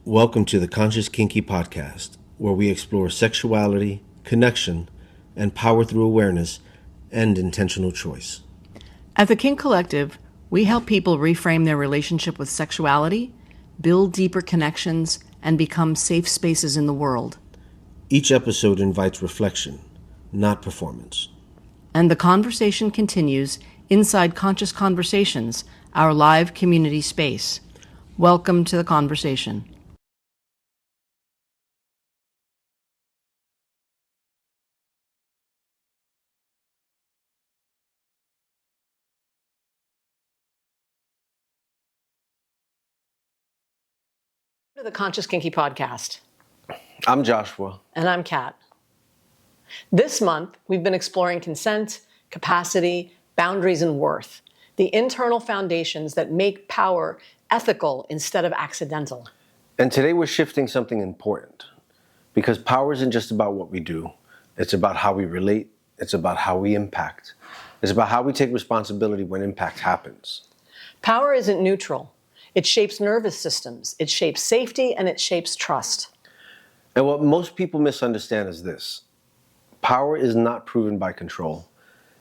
Welcome to the Conscious Kinky Podcast, where we explore sexuality, connection, and power through awareness and intentional choice. At the Kink Collective, we help people reframe their relationship with sexuality, build deeper connections, and become safe spaces in the world. Each episode invites reflection, not performance. And the conversation continues inside Conscious Conversations, our live community space. Welcome to the conversation. To the Conscious Kinky Podcast. I'm Joshua. And I'm Kat. This month, we've been exploring consent, capacity, boundaries, and worth, the internal foundations that make power ethical instead of accidental. And today we're shifting something important, because power isn't just about what we do. It's about how we relate. It's about how we impact. It's about how we take responsibility when impact happens. Power isn't neutral. It shapes nervous systems, it shapes safety, and it shapes trust. And what most people misunderstand is this. Power is not proven by control.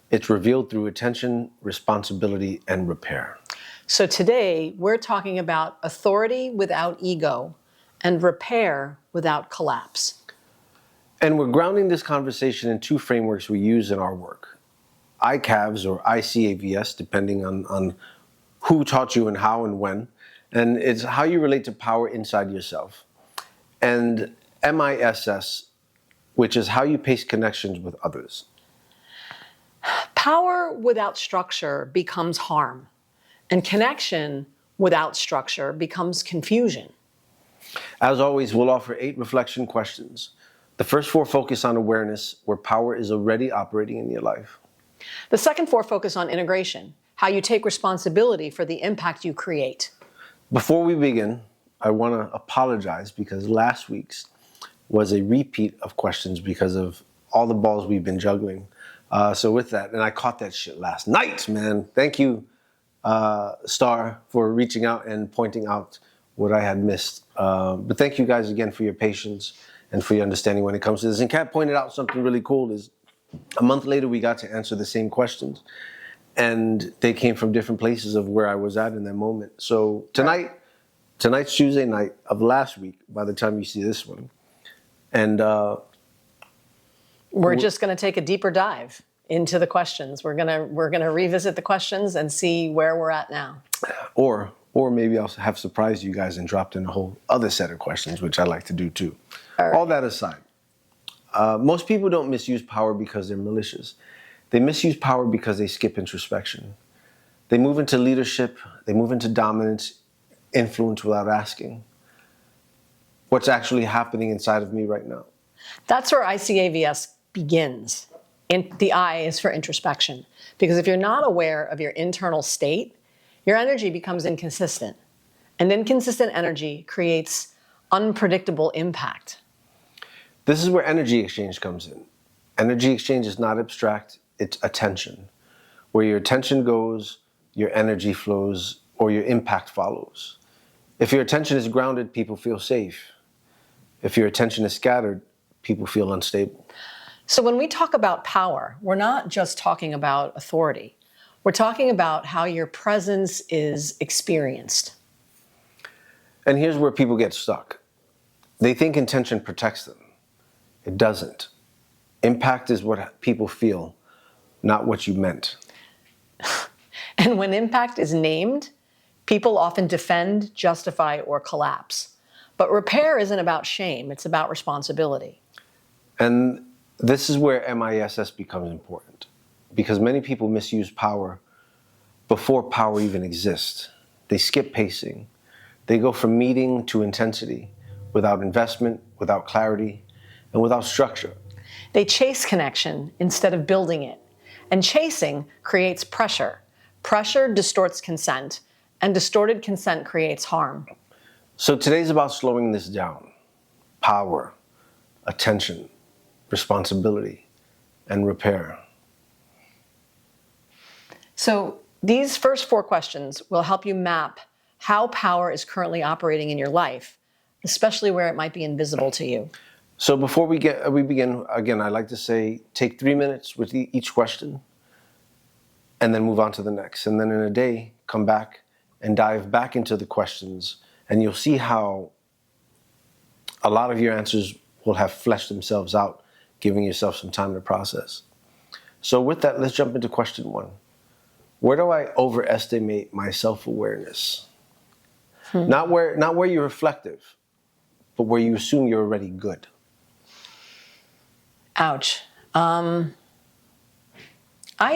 It's revealed through attention, responsibility, and repair. So today, we're talking about authority without ego and repair without collapse. And we're grounding this conversation in two frameworks we use in our work. ICAVS or ICAVS, depending on who taught you and how and when. And it's how you relate to power inside yourself. And MISS, which is how you pace connections with others. Power without structure becomes harm, and connection without structure becomes confusion. As always, we'll offer 8 reflection questions. The first 4 focus on awareness, where power is already operating in your life. The second 4 focus on integration, how you take responsibility for the impact you create. Before we begin, I want to apologize because last week's was a repeat of questions because of all the balls we've been juggling. So with that, and I caught that shit last night, man. Thank you, Star, for reaching out and pointing out what I had missed. But thank you guys again for your patience and for your understanding when it comes to this. And Kat pointed out something really cool is a month later we got to answer the same questions. And they came from different places of where I was at in that moment. So tonight's Tuesday night of last week, by the time you see this one. And we're just going to take a deeper dive into the questions. We're gonna revisit the questions and see where we're at now. Or maybe I'll have surprised you guys and dropped in a whole other set of questions, which I like to do too. All that aside, most people don't misuse power because they're malicious. They misuse power because they skip introspection. They move into leadership, they move into dominance, influence without asking what's actually happening inside of me right now. That's where ICAVS begins. The I is for introspection. Because if you're not aware of your internal state, your energy becomes inconsistent. And inconsistent energy creates unpredictable impact. This is where energy exchange comes in. Energy exchange is not abstract, it's attention. Where your attention goes, your energy flows, or your impact follows. If your attention is grounded, people feel safe. If your attention is scattered, people feel unstable. So when we talk about power, we're not just talking about authority. We're talking about how your presence is experienced. And here's where people get stuck. They think intention protects them. It doesn't. Impact is what people feel, not what you meant. And when impact is named, people often defend, justify, or collapse. But repair isn't about shame, it's about responsibility. And this is where MISS becomes important, because many people misuse power before power even exists. They skip pacing. They go from meeting to intensity without investment, without clarity, and without structure. They chase connection instead of building it. And chasing creates pressure. Pressure distorts consent, and distorted consent creates harm. So today's about slowing this down. Power, attention, responsibility, and repair. So these first 4 questions will help you map how power is currently operating in your life especially where it might be invisible to you. So before we begin, again, I like to say, take 3 minutes with each question and then move on to the next. And then in a day, come back and dive back into the questions, and you'll see how a lot of your answers will have fleshed themselves out, giving yourself some time to process. So with that, let's jump into question 1. Where do I overestimate my self-awareness? Not where you're reflective, but where you assume you're already good. Ouch. I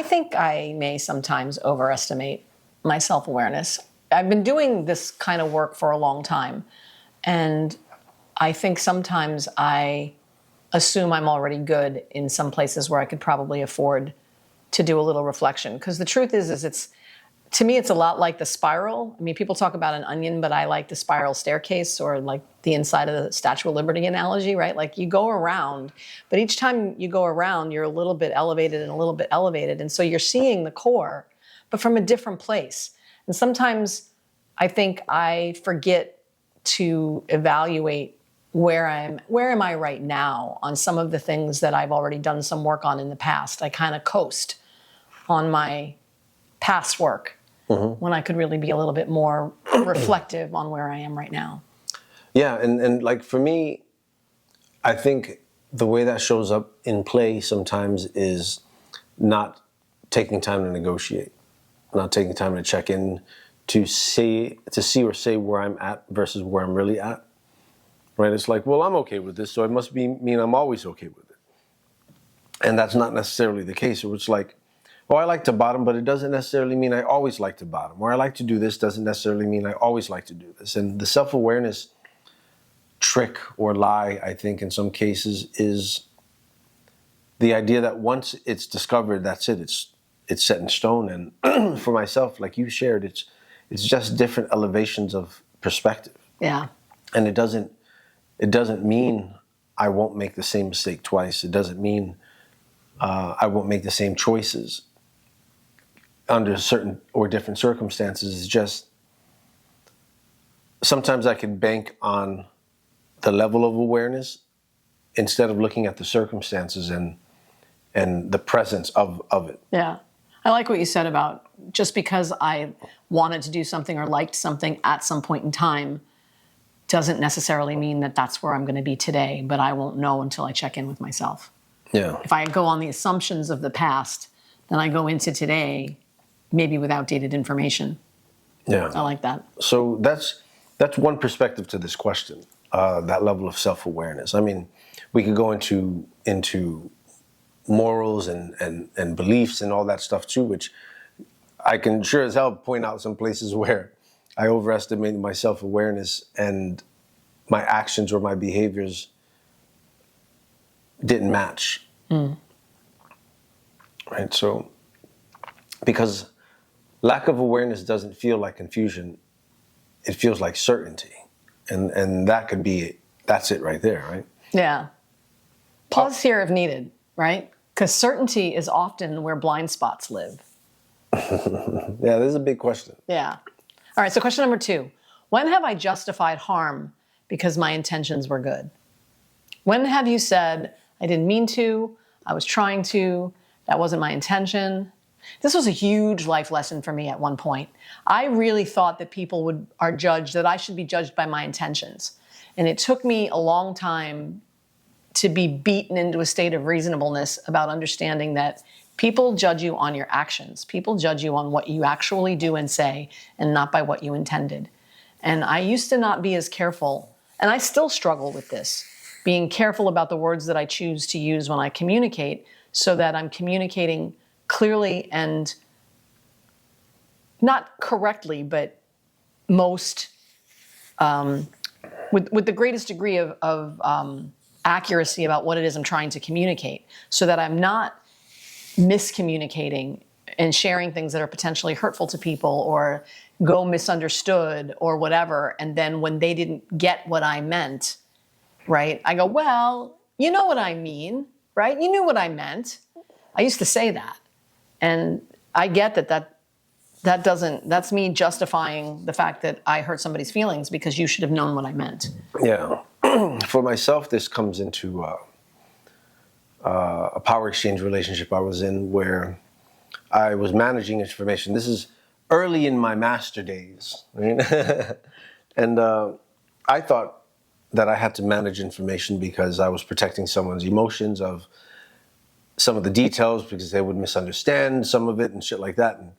think I may sometimes overestimate my self-awareness. I've been doing this kind of work for a long time, and I think sometimes I assume I'm already good in some places where I could probably afford to do a little reflection. Because the truth is to me, it's a lot like the spiral. I mean, people talk about an onion, but I like the spiral staircase, or like the inside of the Statue of Liberty analogy, right? Like you go around, but each time you go around, you're a little bit elevated and a little bit elevated. And so you're seeing the core, but from a different place. And sometimes I think I forget to evaluate where am I right now on some of the things that I've already done some work on in the past. I kind of coast on my past work when I could really be a little bit more reflective on where I am right now. Yeah, and like for me, I think the way that shows up in play sometimes is not taking time to negotiate, not taking time to check in to see or say where I'm at versus where I'm really at. Right? It's like, well, I'm okay with this, so it must mean I'm always okay with it. And that's not necessarily the case. It's like, oh, I like to bottom, but it doesn't necessarily mean I always like to bottom. Or I like to do this doesn't necessarily mean I always like to do this. And the self-awareness trick or lie, I think, in some cases, is the idea that once it's discovered, that's it. It's set in stone. And for myself, like you shared, it's just different elevations of perspective. Yeah. And it doesn't mean I won't make the same mistake twice. It doesn't mean I won't make the same choices under certain or different circumstances. It's just sometimes I can bank on the level of awareness instead of looking at the circumstances and the presence of it. Yeah. I like what you said about just because I wanted to do something or liked something at some point in time doesn't necessarily mean that that's where I'm going to be today, but I won't know until I check in with myself. Yeah. If I go on the assumptions of the past, then I go into today maybe with outdated information. Yeah. I like that. So that's one perspective to this question, that level of self-awareness. I mean, we could go into morals and beliefs and all that stuff too, which I can sure as hell point out some places where I overestimated my self-awareness and my actions or my behaviors didn't match. Right? So, because lack of awareness doesn't feel like confusion, it feels like certainty. And that could be, that's it right there, right? Yeah. Pause here if needed, right? Because certainty is often where blind spots live. Yeah, this is a big question. Yeah. All right, so question number 2. When have I justified harm because my intentions were good? When have you said, I didn't mean to, I was trying to, that wasn't my intention? This was a huge life lesson for me at one point. I really thought that people are judged, that I should be judged by my intentions. And it took me a long time to be beaten into a state of reasonableness about understanding that people judge you on your actions. People judge you on what you actually do and say, and not by what you intended. And I used to not be as careful, and I still struggle with this, being careful about the words that I choose to use when I communicate, so that I'm communicating clearly and not correctly, but most with the greatest degree of accuracy about what it is I'm trying to communicate, so that I'm not miscommunicating and sharing things that are potentially hurtful to people or go misunderstood or whatever. And then when they didn't get what I meant, right, I go, well, you know what I mean, right? You knew what I meant. I used to say that. And I get that that's me justifying the fact that I hurt somebody's feelings because you should have known what I meant. Yeah. For myself, this comes into a power exchange relationship I was in where I was managing information. This is early in my master days, right? And I thought that I had to manage information because I was protecting someone's emotions of some of the details because they would misunderstand some of it and shit like that. And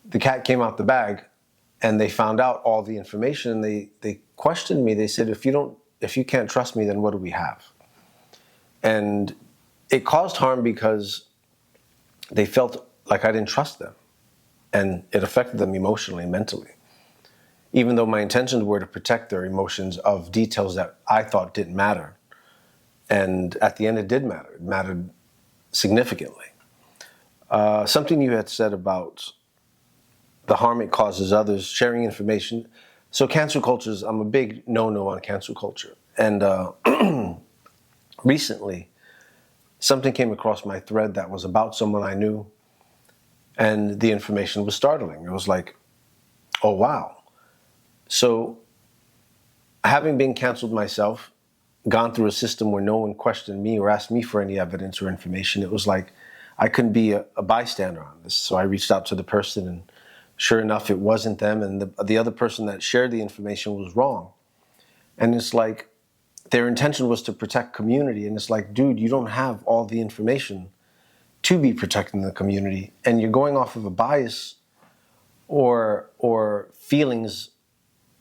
the cat came out the bag and they found out all the information and they questioned me. They said, if you can't trust me, then what do we have? And it caused harm because they felt like I didn't trust them. And it affected them emotionally and mentally. Even though my intentions were to protect their emotions of details that I thought didn't matter. And at the end, it did matter. It mattered significantly. Something you had said about the harm it causes others, sharing information. So cancel cultures, I'm a big no-no on cancel culture. And recently, something came across my thread that was about someone I knew, and the information was startling. It was like, oh, wow. So having been canceled myself, gone through a system where no one questioned me or asked me for any evidence or information, it was like I couldn't be a bystander on this. So I reached out to the person, and sure enough, it wasn't them. And the other person that shared the information was wrong. And it's like their intention was to protect community. And it's like, dude, you don't have all the information to be protecting the community. And you're going off of a bias or feelings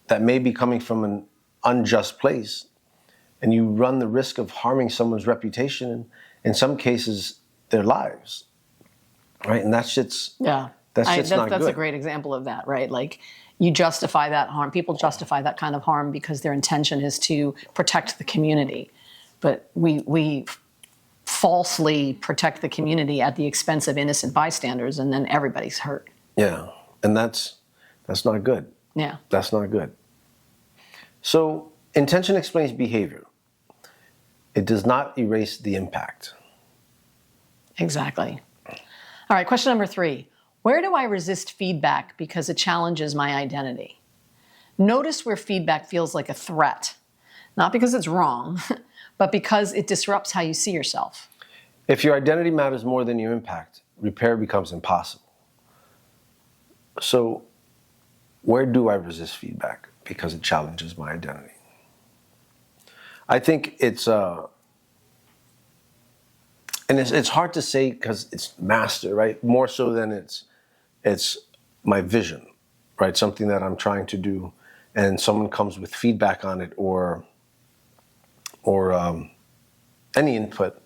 that may be coming from an unjust place. And you run the risk of harming someone's reputation and, in some cases, their lives. Right? And that shit's... Yeah. That's not good. That's a great example of that, right? Like, you justify that harm. People justify that kind of harm because their intention is to protect the community. But we falsely protect the community at the expense of innocent bystanders, and then everybody's hurt. Yeah, and that's not good. Yeah. That's not good. So intention explains behavior. It does not erase the impact. Exactly. All right, question number 3. Where do I resist feedback because it challenges my identity? Notice where feedback feels like a threat, not because it's wrong, but because it disrupts how you see yourself. If your identity matters more than your impact, repair becomes impossible. So where do I resist feedback because it challenges my identity? I think it's hard to say because it's master, right? More so than it's my vision, right? Something that I'm trying to do, and someone comes with feedback on it or any input,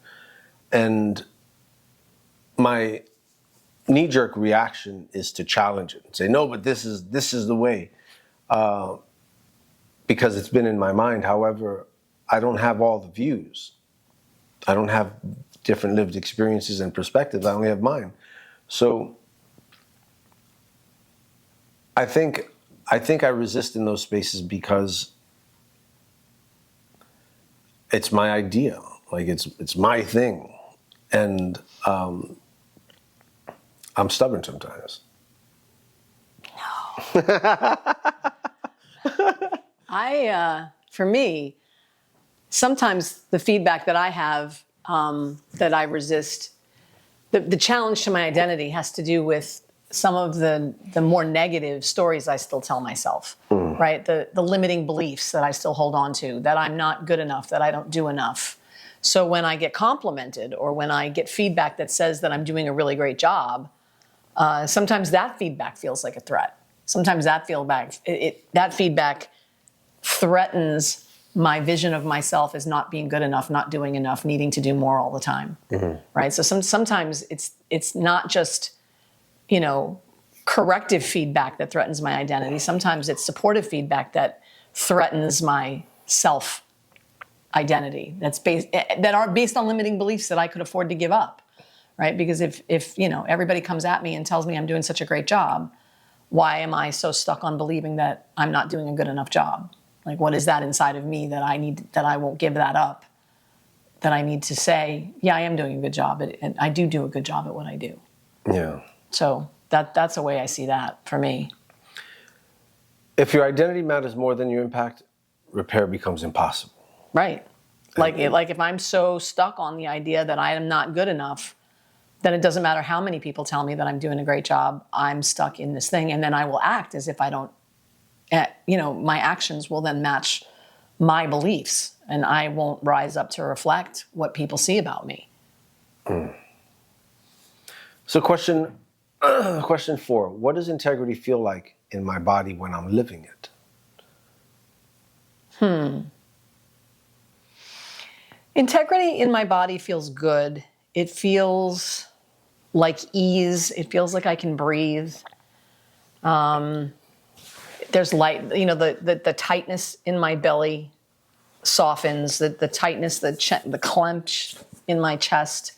and my knee-jerk reaction is to challenge it and say, no, but this is the way, because it's been in my mind. However, I don't have all the views. I don't have different lived experiences and perspectives. I only have mine. So I think I resist in those spaces because it's my idea, like it's my thing, and I'm stubborn sometimes. No. For me, sometimes the feedback that I have that I resist, the challenge to my identity has to do with some of the more negative stories I still tell myself, right? The limiting beliefs that I still hold on to, that I'm not good enough, that I don't do enough. So when I get complimented or when I get feedback that says that I'm doing a really great job, sometimes that feedback feels like a threat. Sometimes that feedback threatens my vision of myself as not being good enough, not doing enough, needing to do more all the time, right? So sometimes it's not just, corrective feedback that threatens my identity. Sometimes it's supportive feedback that threatens my self identity. That are based on limiting beliefs that I could afford to give up, right? Because if everybody comes at me and tells me I'm doing such a great job, why am I so stuck on believing that I'm not doing a good enough job? Like, what is that inside of me that I won't give that up? That I need to say, yeah, I am doing a good job, and I do a good job at what I do. Yeah. So That's the way I see that for me. If your identity matters more than your impact, repair becomes impossible. Right. Like if I'm so stuck on the idea that I am not good enough, then it doesn't matter how many people tell me that I'm doing a great job. I'm stuck in this thing, and then I will act as if I don't. My actions will then match my beliefs, and I won't rise up to reflect what people see about me. So, question 4: what does integrity feel like in my body when I'm living it? Integrity in my body feels good. It feels like ease. It feels like I can breathe. There's light, the tightness in my belly softens. The tightness, the clench in my chest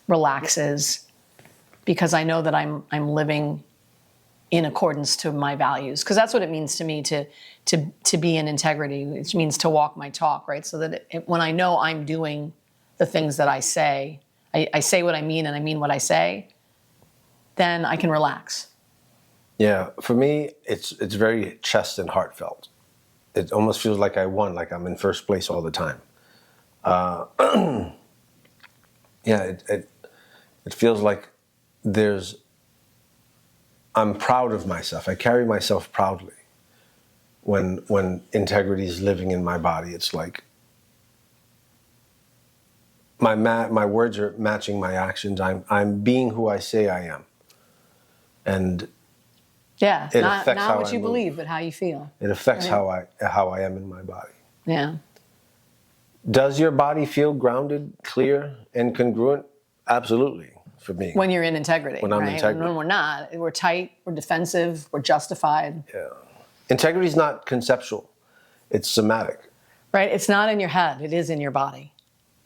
relaxes because I know that I'm living in accordance to my values. Because that's what it means to me to be in integrity. It means to walk my talk, right? So that when I know I'm doing the things that I say what I mean and I mean what I say, then I can relax. Yeah, for me, it's very chest and heartfelt. It almost feels like I won, like I'm in first place all the time. It feels like I'm proud of myself. I carry myself proudly. When integrity is living in my body, it's like my words are matching my actions. I'm being who I say I am, and yeah, it not affects how what I you move. believe, but how you feel. It affects Right. how I am in my body. Yeah. Does your body feel grounded, clear, and congruent? Absolutely, for me. When you're in integrity, When I'm right? integrity. When we're not, we're tight, we're defensive, we're justified. Yeah. Integrity is not conceptual; it's somatic. Right? It's not in your head; it is in your body,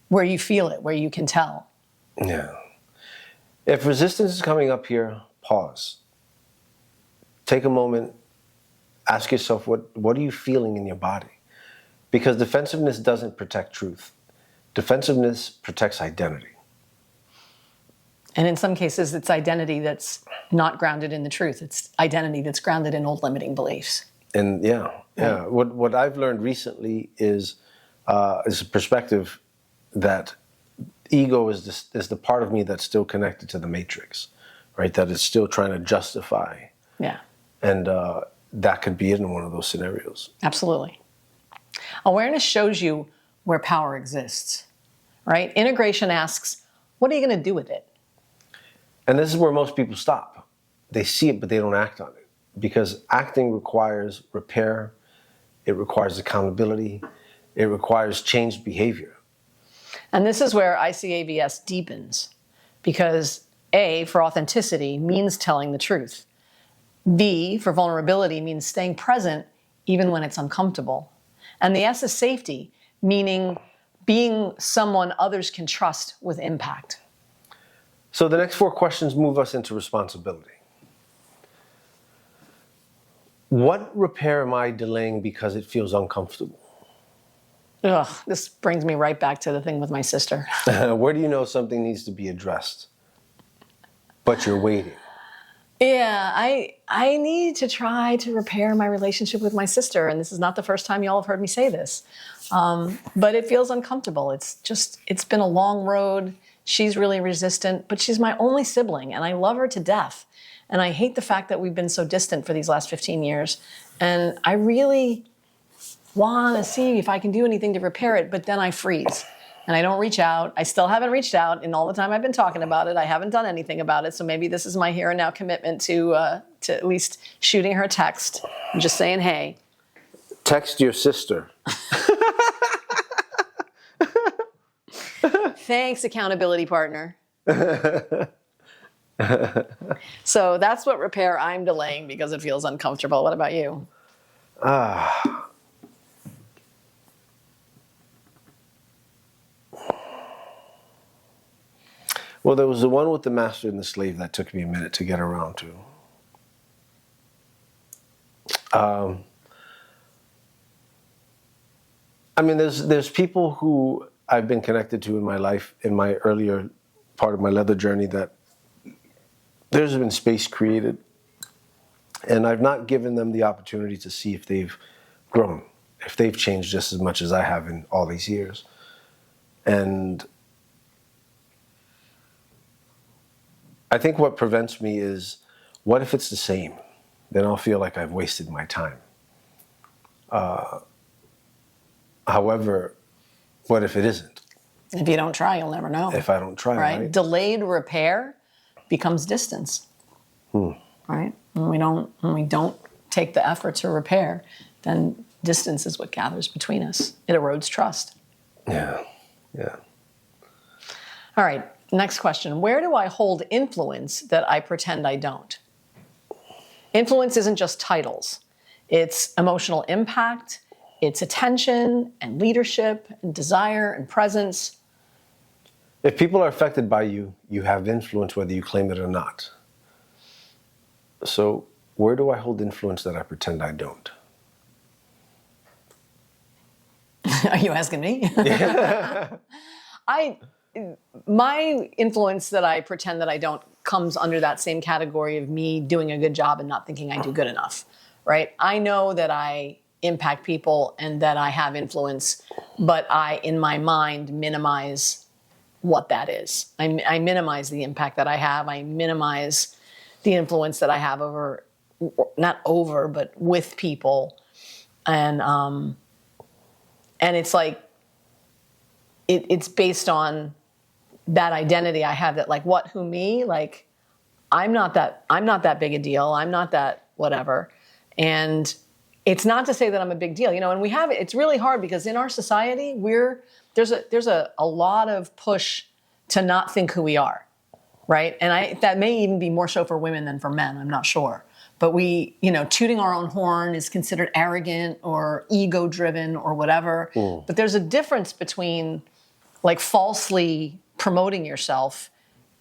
where you feel it, where you can tell. Yeah. If resistance is coming up here, pause. Take a moment. Ask yourself, what are you feeling in your body? Because defensiveness doesn't protect truth. Defensiveness protects identity. And in some cases, it's identity that's not grounded in the truth. It's identity that's grounded in old limiting beliefs. And yeah. What I've learned recently is a perspective that ego is the part of me that's still connected to the matrix, right? That is still trying to justify. Yeah. And that could be it in one of those scenarios. Absolutely. Awareness shows you where power exists, right? Integration asks, what are you going to do with it? And this is where most people stop. They see it, but they don't act on it. Because acting requires repair, it requires accountability, it requires changed behavior. And this is where ICAVS deepens, because A, for authenticity, means telling the truth. V, for vulnerability, means staying present even when it's uncomfortable. And the S is safety, meaning being someone others can trust with impact. So the next 4 questions move us into responsibility. What repair am I delaying because it feels uncomfortable? Ugh, this brings me right back to the thing with my sister. Where do you know something needs to be addressed, but you're waiting? Yeah, I need to try to repair my relationship with my sister, and this is not the first time y'all have heard me say this. But it feels uncomfortable. It's been a long road. She's really resistant, but she's my only sibling, and I love her to death. And I hate the fact that we've been so distant for these last 15 years. And I really want to see if I can do anything to repair it, but then I freeze. And I don't reach out. I still haven't reached out in all the time I've been talking about it. I haven't done anything about it. So maybe this is my here and now commitment to at least shooting her a text and just saying, hey. Text your sister. Thanks, accountability partner. So that's what repair I'm delaying because it feels uncomfortable. What about you? Well, there was the one with the master and the slave that took me a minute to get around to. I mean, there's people who I've been connected to in my life, in my earlier part of my leather journey, that there's been space created, and I've not given them the opportunity to see if they've grown, if they've changed just as much as I have in all these years. And I think what prevents me is, what if it's the same? Then I'll feel like I've wasted my time. However, what if it isn't? If you don't try, you'll never know. If I don't try, right? Delayed repair becomes distance. Right? When we don't take the effort to repair, then distance is what gathers between us. It erodes trust. Yeah. All right, next question. Where do I hold influence that I pretend I don't? Influence isn't just titles. It's emotional impact, it's attention and leadership and desire and presence. If people are affected by you, you have influence whether you claim it or not. So where do I hold influence that I pretend I don't? Are you asking me? My influence that I pretend that I don't comes under that same category of me doing a good job and not thinking I do good enough, right? I know that I impact people and that I have influence, but I, in my mind, minimize what that is. I minimize the impact that I have. I minimize the influence that I have over, not over, but with people. And it's like, it's based on that identity I have, that like, what, who, me? Like, I'm not that big a deal. I'm not that whatever. And it's not to say that I'm a big deal, and we have it. It's really hard because in our society, there's a lot of push to not think who we are, right? And that may even be more so for women than for men. I'm not sure. But we, tooting our own horn is considered arrogant or ego-driven or whatever. But there's a difference between like falsely promoting yourself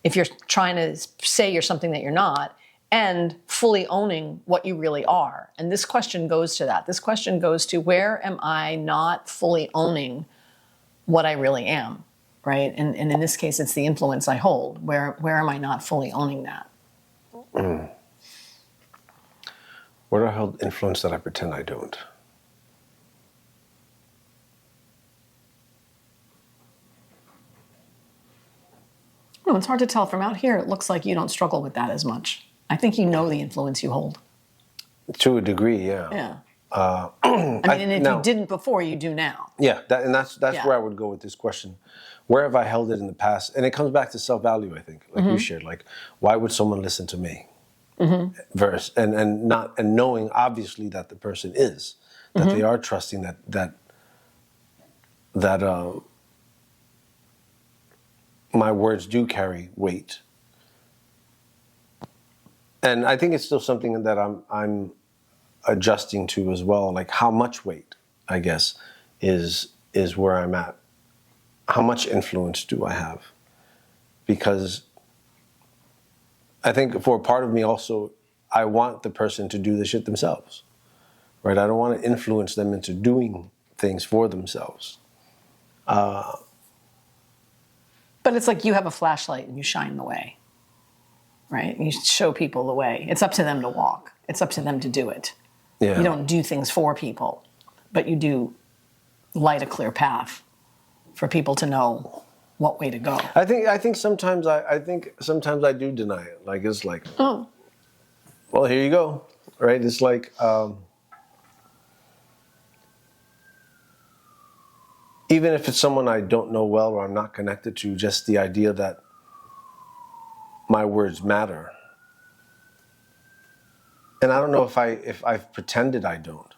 if you're trying to say you're something that you're not, and fully owning what you really are. And this question goes to that. This question goes to, where am I not fully owning what I really am, right? And in this case, it's the influence I hold. Where am I not fully owning that? Where do I hold influence that I pretend I don't? No, it's hard to tell. From out here, it looks like you don't struggle with that as much. I think you know the influence you hold. To a degree, yeah. Yeah. And if you didn't before, you do now. Yeah, that's where I would go with this question. Where have I held it in the past? And it comes back to self-value, I think, like you shared. Like, why would someone listen to me? Verse and knowing obviously that the person is, that they are trusting that my words do carry weight. And I think it's still something that I'm adjusting to as well. Like, how much weight, I guess, is where I'm at. How much influence do I have? Because I think for a part of me also, I want the person to do the shit themselves, right? I don't want to influence them into doing things for themselves. But it's like you have a flashlight and you shine the way, right? You show people the way. It's up to them to walk. It's up to them to do it. Yeah. You don't do things for people, but you do light a clear path for people to know what way to go. I think sometimes I do deny it. Like, it's like, Oh, well, here you go, right? It's like, even if it's someone I don't know well or I'm not connected to, just the idea that my words matter. And I don't know if I've pretended I don't.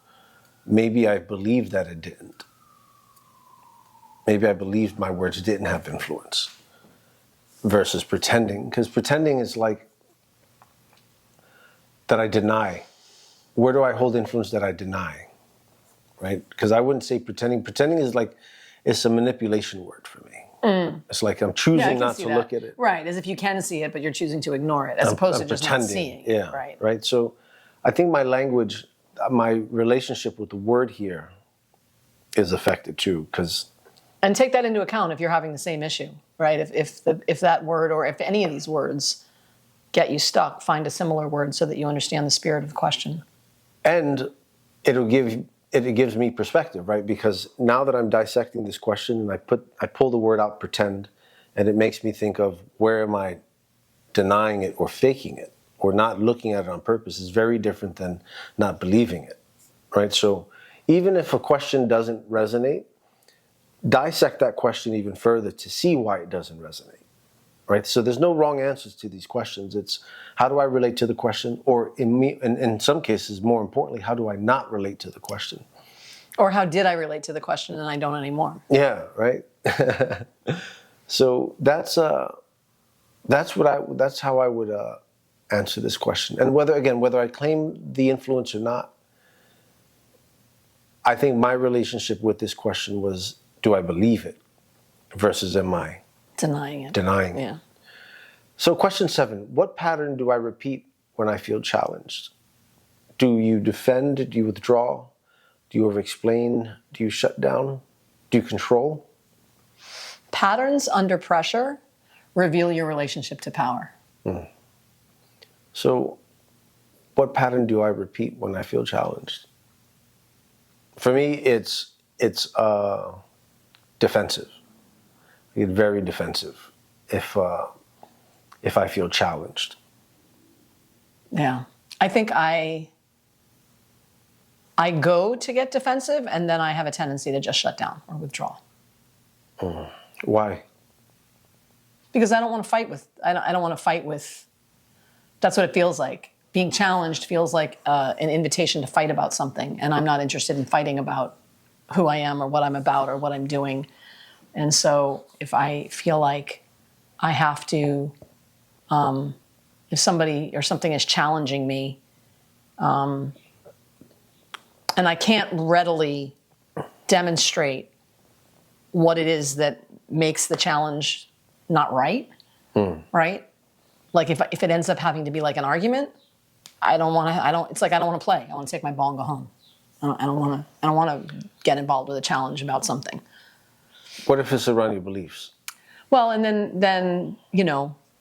Maybe I believed that it didn't. Maybe I believed my words didn't have influence versus pretending. Because pretending is like that I deny. Where do I hold influence that I deny? Right? Because I wouldn't say pretending. Pretending is like, it's a manipulation word for me. It's like I'm choosing not to look at it. Right, as if you can see it, but you're choosing to ignore it, as opposed to just not seeing it. Yeah, right. Right. So I think my language, my relationship with the word here is affected too, because... And take that into account if you're having the same issue, right? If that word, or if any of these words get you stuck, find a similar word so that you understand the spirit of the question. And it gives me perspective, right? Because now that I'm dissecting this question and I pull the word out pretend, and it makes me think of where am I denying it or faking it or not looking at it on purpose is very different than not believing it, right? So even if a question doesn't resonate, dissect that question even further to see why it doesn't resonate, right? So there's no wrong answers to these questions. It's how do I relate to the question, or in some cases, more importantly, how do I not relate to the question? Or how did I relate to the question and I don't anymore? Yeah, right. So that's how I would answer this question. And whether I claim the influence or not, I think my relationship with this question was, do I believe it versus am I Denying it. Yeah. So question 7, what pattern do I repeat when I feel challenged? Do you defend? Do you withdraw? Do you over-explain? Do you shut down? Do you control? Patterns under pressure reveal your relationship to power. So what pattern do I repeat when I feel challenged? For me, it's defensive. I get very defensive if I feel challenged. Yeah. I think I go to get defensive, and then I have a tendency to just shut down or withdraw. Why? Because I don't want to fight with, I don't want to fight with, that's what it feels like. Being challenged feels like an invitation to fight about something, and I'm not interested in fighting about who I am or what I'm about or what I'm doing. And so if I feel like I have to, if somebody or something is challenging me, and I can't readily demonstrate what it is that makes the challenge not right, right? Like if it ends up having to be like an argument, it's like I don't want to play. I want to take my ball and go home. I don't want to get involved with a challenge about something. What if it's around your beliefs? Well, and then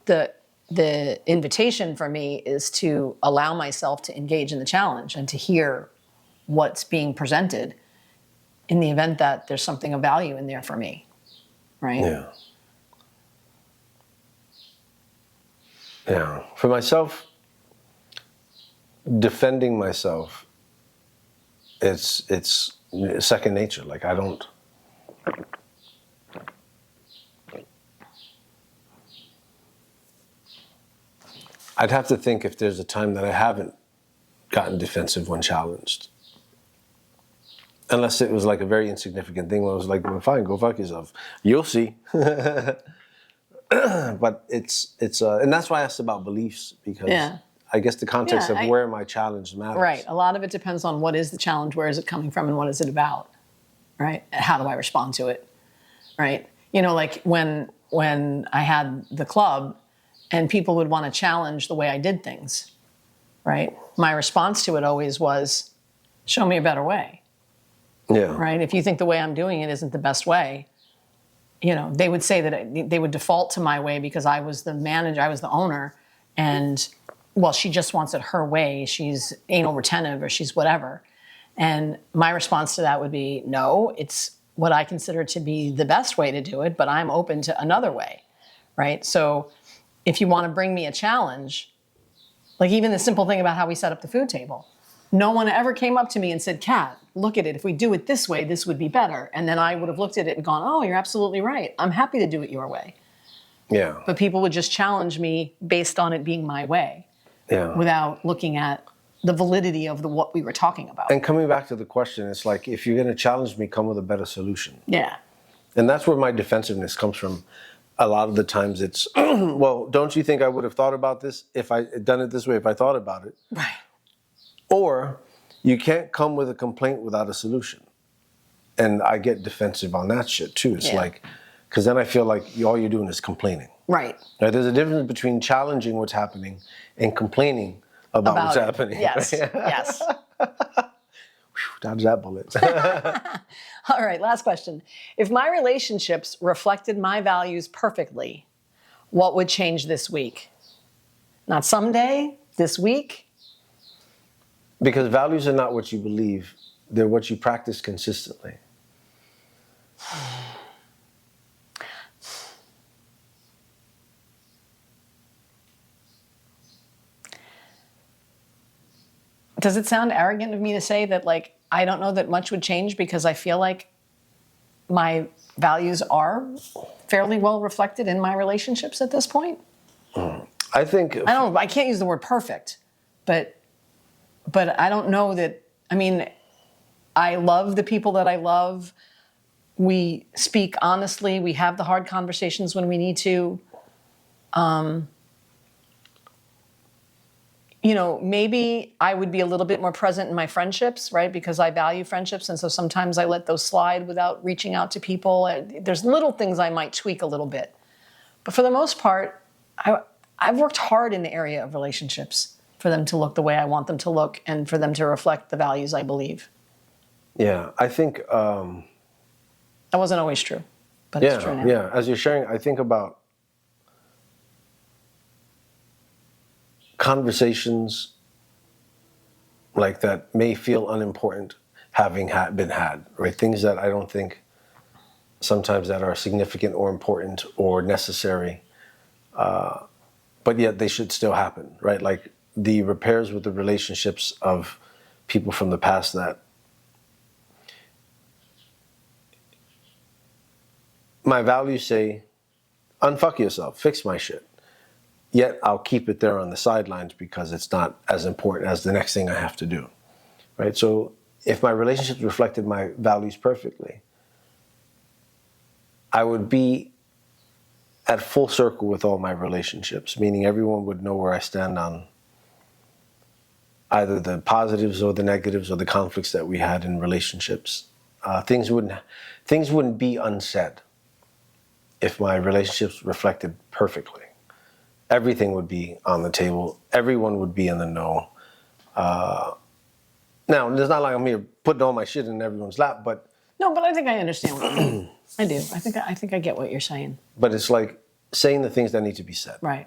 the invitation for me is to allow myself to engage in the challenge and to hear what's being presented in the event that there's something of value in there for me, right? Yeah. Yeah. For myself, defending myself, it's second nature. Like I'd have to think if there's a time that I haven't gotten defensive when challenged. Unless it was like a very insignificant thing where I was like, well, fine, go fuck yourself. You'll see. But it's and that's why I asked about beliefs, because I guess the context of where am I challenged matters. Right. A lot of it depends on what is the challenge, where is it coming from, and what is it about, right? How do I respond to it, right? You know, like when I had the club and people would want to challenge the way I did things, right? My response to it always was, show me a better way. Yeah. Right? If you think the way I'm doing it isn't the best way, you know, they would say that they would default to my way because I was the manager, I was the owner, and, well, she just wants it her way. She's anal retentive or she's whatever. And my response to that would be, no, it's what I consider to be the best way to do it, but I'm open to another way, right? So if you want to bring me a challenge, like even the simple thing about how we set up the food table, no one ever came up to me and said, Kat, look at it. If we do it this way, this would be better. And then I would have looked at it and gone, oh, you're absolutely right. I'm happy to do it your way. Yeah. But people would just challenge me based on it being my way, without looking at the validity of what we were talking about. And coming back to the question, it's like, if you're going to challenge me, come with a better solution. Yeah. And that's where my defensiveness comes from. A lot of the times it's, well, don't you think I would have thought about this if I had done it this way, if I thought about it? Right. Or you can't come with a complaint without a solution. And I get defensive on that shit too. It's like, because then I feel like all you're doing is complaining. Right. Now, there's a difference between challenging what's happening and complaining about what's happening. Yes, yes. Dodge that bullet. All right, last question. If my relationships reflected my values perfectly, what would change this week? Not someday, this week. Because values are not what you believe, they're what you practice consistently. Does it sound arrogant of me to say that, like, I don't know that much would change because I feel like my values are fairly well reflected in my relationships at this point? I think... I can't use the word perfect, but I don't know that, I mean, I love the people that I love. We speak honestly. We have the hard conversations when we need to. You know, maybe I would be a little bit more present in my friendships, right? Because I value friendships. And so sometimes I let those slide without reaching out to people. There's little things I might tweak a little bit. But for the most part, I've worked hard in the area of relationships for them to look the way I want them to look and for them to reflect the values I believe. Yeah, I think... that wasn't always true, but it's true now. Yeah, as you're sharing, I think about conversations like that may feel unimportant having been had, right? Things that I don't think sometimes that are significant or important or necessary, but yet they should still happen, right? Like the repairs with the relationships of people from the past that my values say, unfuck yourself, fix my shit. Yet I'll keep it there on the sidelines because it's not as important as the next thing I have to do, right? So if my relationships reflected my values perfectly, I would be at full circle with all my relationships, meaning everyone would know where I stand on either the positives or the negatives or the conflicts that we had in relationships. Things wouldn't be unsaid if my relationships reflected perfectly. Everything would be on the table. Everyone would be in the know. Now, it's not like I'm here putting all my shit in everyone's lap, but... No, but I think I understand what you mean. I do. I think I get what you're saying. But it's like saying the things that need to be said. Right.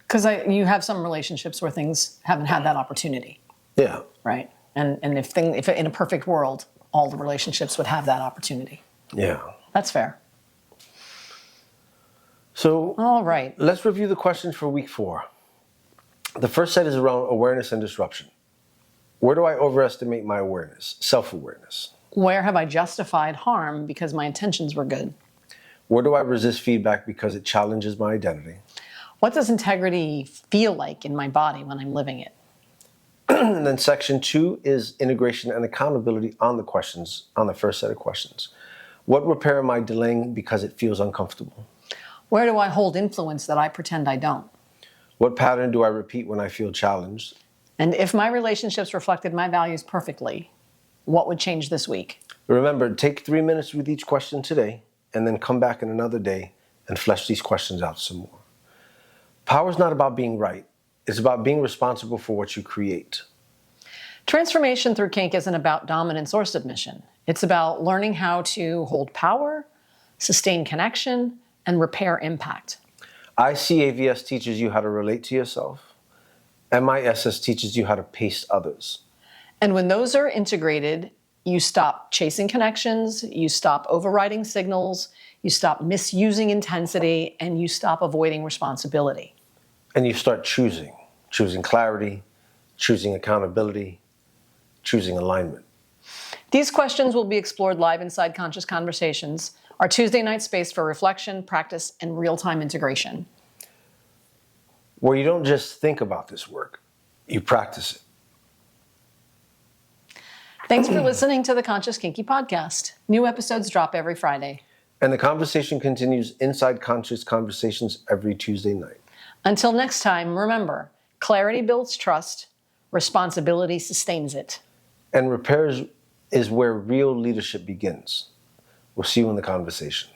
Because you have some relationships where things haven't had that opportunity. Yeah. Right. And if in a perfect world, all the relationships would have that opportunity. Yeah. That's fair. So, all right. Let's review the questions for week 4. The first set is around awareness and disruption. Where do I overestimate my awareness, self-awareness? Where have I justified harm because my intentions were good? Where do I resist feedback because it challenges my identity? What does integrity feel like in my body when I'm living it? And then section 2 is integration and accountability on the questions, on the first set of questions. What repair am I delaying because it feels uncomfortable? Where do I hold influence that I pretend I don't? What pattern do I repeat when I feel challenged? And if my relationships reflected my values perfectly, what would change this week? Remember, take 3 minutes with each question today, and then come back in another day and flesh these questions out some more. Power is not about being right. It's about being responsible for what you create. Transformation through kink isn't about dominance or submission. It's about learning how to hold power, sustain connection, and repair impact. ICAVS teaches you how to relate to yourself. MISS teaches you how to pace others. And when those are integrated, you stop chasing connections, you stop overriding signals, you stop misusing intensity, and you stop avoiding responsibility. And you start choosing clarity, choosing accountability, choosing alignment. These questions will be explored live inside Conscious Conversations, our Tuesday night space for reflection, practice, and real-time integration. Where you don't just think about this work, you practice it. Thanks for listening to the Conscious Kinky Podcast. New episodes drop every Friday. And the conversation continues inside Conscious Conversations every Tuesday night. Until next time, remember, clarity builds trust, responsibility sustains it. And repairs is where real leadership begins. We'll see you in the conversation.